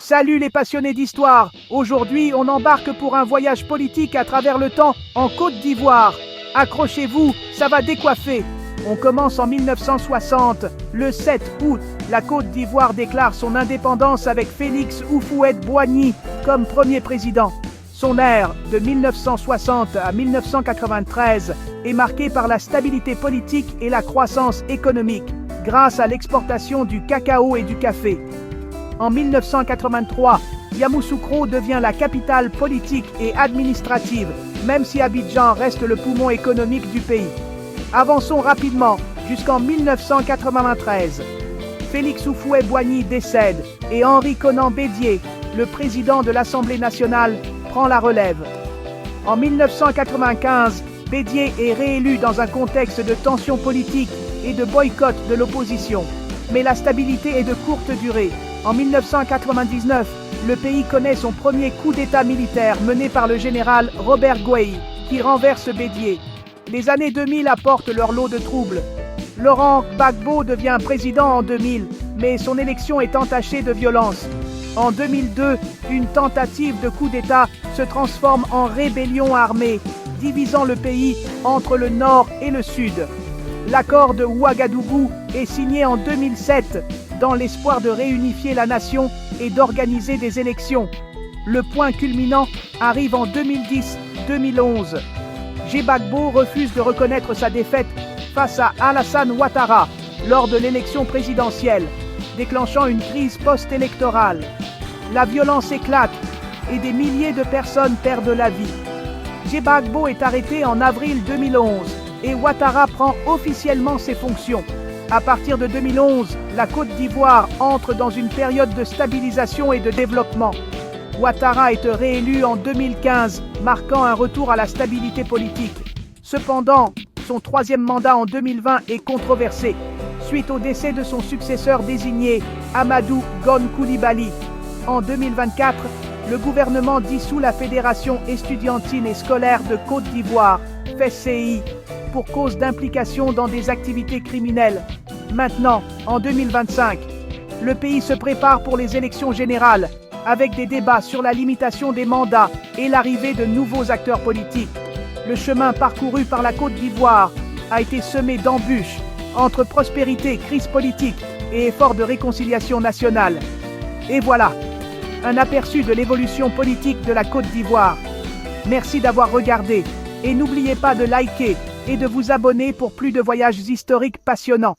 Salut les passionnés d'histoire. Aujourd'hui, on embarque pour un voyage politique à travers le temps en Côte d'Ivoire. Accrochez-vous, ça va décoiffer. On commence en 1960. Le 7 août, la Côte d'Ivoire déclare son indépendance avec Félix Houphouët-Boigny comme premier président. Son ère, de 1960 à 1993, est marquée par la stabilité politique et la croissance économique, grâce à l'exportation du cacao et du café. En 1983, Yamoussoukro devient la capitale politique et administrative, même si Abidjan reste le poumon économique du pays. Avançons rapidement jusqu'en 1993. Félix Houphouët-Boigny décède et Henri Konan Bédié, le président de l'Assemblée nationale, prend la relève. En 1995, Bédié est réélu dans un contexte de tensions politiques et de boycott de l'opposition. Mais la stabilité est de courte durée. En 1999, le pays connaît son premier coup d'État militaire mené par le général Robert Guei, qui renverse Bédié. Les années 2000 apportent leur lot de troubles. Laurent Gbagbo devient président en 2000, mais son élection est entachée de violence. En 2002, une tentative de coup d'État se transforme en rébellion armée, divisant le pays entre le nord et le sud. L'accord de Ouagadougou est signé en 2007 dans l'espoir de réunifier la nation et d'organiser des élections. Le point culminant arrive en 2010-2011. Gbagbo refuse de reconnaître sa défaite face à Alassane Ouattara lors de l'élection présidentielle, déclenchant une crise post-électorale. La violence éclate et des milliers de personnes perdent la vie. Gbagbo est arrêté en avril 2011 et Ouattara prend officiellement ses fonctions. À partir de 2011, la Côte d'Ivoire entre dans une période de stabilisation et de développement. Ouattara est réélu en 2015, marquant un retour à la stabilité politique. Cependant, son troisième mandat en 2020 est controversé, suite au décès de son successeur désigné, Amadou Gon Coulibaly. En 2024, le gouvernement dissout la Fédération estudiantine et scolaire de Côte d'Ivoire, FESCI, pour cause d'implication dans des activités criminelles. Maintenant, en 2025, le pays se prépare pour les élections générales, avec des débats sur la limitation des mandats et l'arrivée de nouveaux acteurs politiques. Le chemin parcouru par la Côte d'Ivoire a été semé d'embûches entre prospérité, crise politique et efforts de réconciliation nationale. Et voilà, un aperçu de l'évolution politique de la Côte d'Ivoire. Merci d'avoir regardé et n'oubliez pas de liker et de vous abonner pour plus de voyages historiques passionnants.